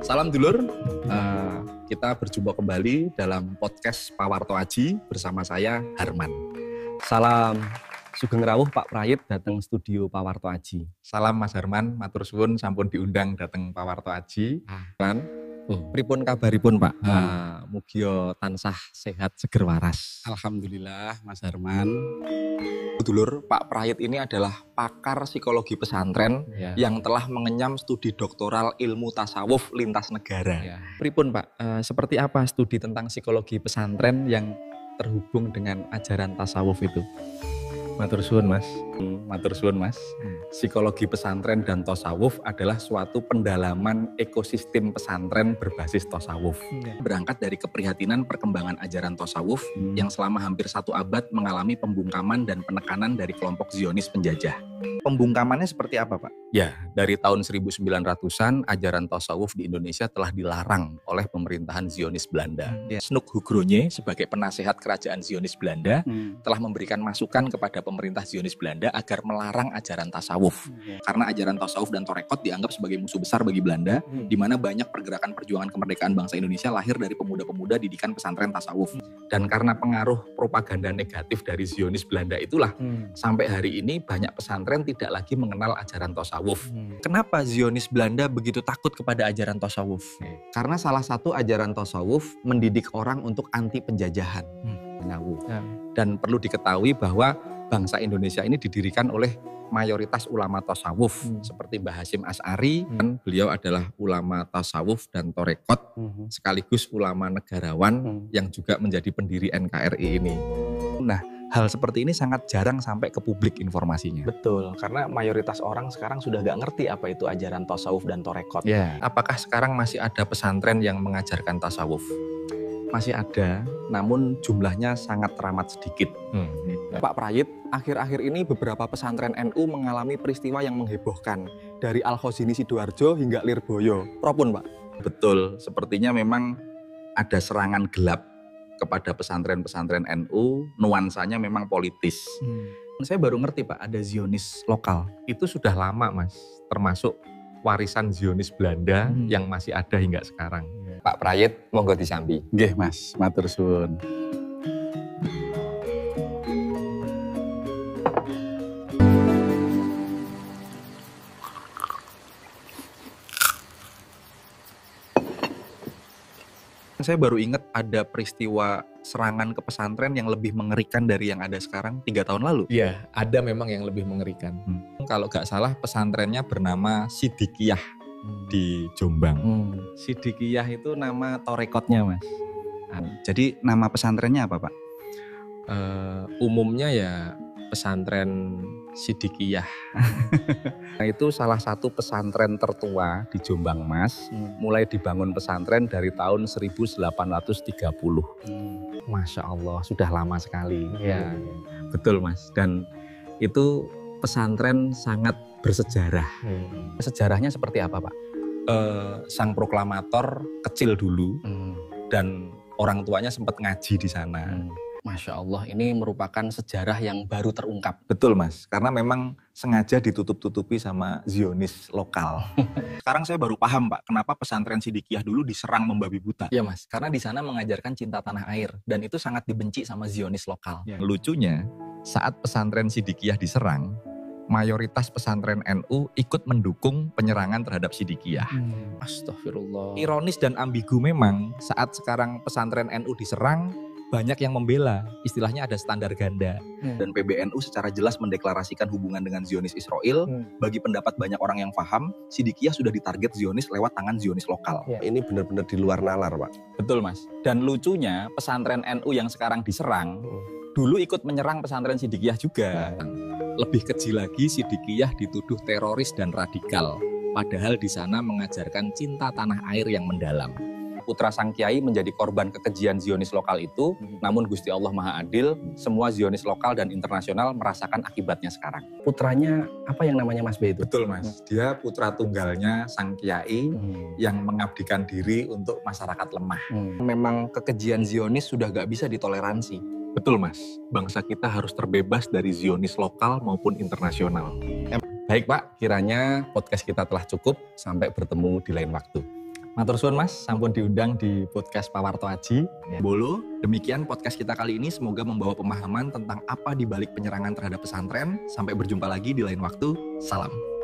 Salam dulur, kita berjumpa kembali dalam podcast Pawarto Aji bersama saya Harman. Salam sugeng rawuh Pak Prayit datang studio Pawarto Aji. Salam Mas Harman, matur suwun sampun diundang datang Pawarto Aji. Pripun kabaripun Pak? Mugia tansah sehat seger waras. Alhamdulillah Mas Harman. Dulur, Pak Prayit ini adalah pakar psikologi pesantren yang telah mengenyam studi doktoral ilmu tasawuf lintas negara. Pripun Pak, seperti apa studi tentang psikologi pesantren yang terhubung dengan ajaran tasawuf itu? Matur suwun Mas. Matur suwun Mas. Psikologi pesantren dan tasawuf adalah suatu pendalaman ekosistem pesantren berbasis tasawuf. Berangkat dari keprihatinan perkembangan ajaran tasawuf yang selama hampir 1 abad mengalami pembungkaman dan penekanan dari kelompok Zionis penjajah. Pembungkamannya seperti apa Pak? Ya, dari tahun 1900-an ajaran tasawuf di Indonesia telah dilarang oleh pemerintahan Zionis Belanda. Snuk Hugronje sebagai penasehat kerajaan Zionis Belanda telah memberikan masukan kepada pemerintah Zionis Belanda agar melarang ajaran tasawuf. Karena ajaran tasawuf dan torekot dianggap sebagai musuh besar bagi Belanda, di mana banyak pergerakan perjuangan kemerdekaan bangsa Indonesia lahir dari pemuda-pemuda didikan pesantren tasawuf. Dan karena pengaruh propaganda negatif dari Zionis Belanda itulah, sampai hari ini banyak pesantren tidak lagi mengenal ajaran tasawuf. Kenapa Zionis Belanda begitu takut kepada ajaran tasawuf? Karena salah satu ajaran tasawuf mendidik orang untuk anti penjajahan. Dan perlu diketahui bahwa bangsa Indonesia ini didirikan oleh mayoritas ulama tasawuf seperti Mbah Hasyim Asy'ari, dan beliau adalah ulama tasawuf dan torekot sekaligus ulama negarawan yang juga menjadi pendiri NKRI ini. Nah, hal seperti ini sangat jarang sampai ke publik informasinya. Betul, karena mayoritas orang sekarang sudah gak ngerti apa itu ajaran tasawuf dan torekot. Apakah sekarang masih ada pesantren yang mengajarkan tasawuf? Masih ada, namun jumlahnya sangat teramat sedikit. Pak Prayit, akhir-akhir ini beberapa pesantren NU mengalami peristiwa yang menghebohkan. Dari Al-Khazini Sidoarjo hingga Lirboyo. Propun Pak? Betul, sepertinya memang ada serangan gelap kepada pesantren-pesantren NU, nuansanya memang politis. Saya baru ngerti Pak, ada Zionis lokal. Itu sudah lama Mas, termasuk warisan Zionis Belanda yang masih ada hingga sekarang. Pak Prayit, monggo disambi. Nggih Mas, matur suwun. Saya baru ingat ada peristiwa serangan ke pesantren yang lebih mengerikan dari yang ada sekarang 3 tahun lalu. Iya, ada memang yang lebih mengerikan. Kalau gak salah pesantrennya bernama Sidikiyah di Jombang. Sidikiyah itu nama torekotnya Mas. Jadi nama pesantrennya apa Pak? Umumnya ya pesantren Sidikiyah. Nah, itu salah satu pesantren tertua di Jombang Mas. Mulai dibangun pesantren dari tahun 1830. Masya Allah, sudah lama sekali. Betul Mas. Dan itu pesantren sangat bersejarah. Sejarahnya seperti apa Pak? Sang proklamator kecil dulu dan orang tuanya sempat ngaji di sana. Masya Allah, ini merupakan sejarah yang baru terungkap. Betul Mas, karena memang sengaja ditutup-tutupi sama Zionis lokal. Sekarang saya baru paham Pak, kenapa pesantren Sidikiyah dulu diserang membabi buta. Iya Mas, karena di sana mengajarkan cinta tanah air dan itu sangat dibenci sama Zionis lokal. Lucunya, saat pesantren Sidikiyah diserang, mayoritas pesantren NU ikut mendukung penyerangan terhadap Sidikiyah. Astagfirullah. Ironis dan ambigu memang, saat sekarang pesantren NU diserang, banyak yang membela, istilahnya ada standar ganda. Dan PBNU secara jelas mendeklarasikan hubungan dengan Zionis Israel. Bagi pendapat banyak orang yang paham, Sidikiyah sudah ditarget Zionis lewat tangan Zionis lokal. Ini benar-benar di luar nalar Pak. Betul Mas. Dan lucunya pesantren NU yang sekarang diserang, dulu ikut menyerang pesantren Sidikiyah juga. Lebih keji lagi, Sidikiyah dituduh teroris dan radikal. Padahal di sana mengajarkan cinta tanah air yang mendalam. Putra sang kiai menjadi korban kekejian Zionis lokal itu, namun Gusti Allah Maha Adil, semua Zionis lokal dan internasional merasakan akibatnya sekarang. Putranya apa yang namanya Mas B itu? Betul Mas, dia putra tunggalnya sang kiai yang mengabdikan diri untuk masyarakat lemah. Memang kekejian Zionis sudah gak bisa ditoleransi. Betul Mas, bangsa kita harus terbebas dari Zionis lokal maupun internasional. Baik Pak, kiranya podcast kita telah cukup. Sampai bertemu di lain waktu. Matur suwun Mas, sampun diundang di podcast Pawarto Aji. Bolo, demikian podcast kita kali ini. Semoga membawa pemahaman tentang apa di balik penyerangan terhadap pesantren. Sampai berjumpa lagi di lain waktu. Salam.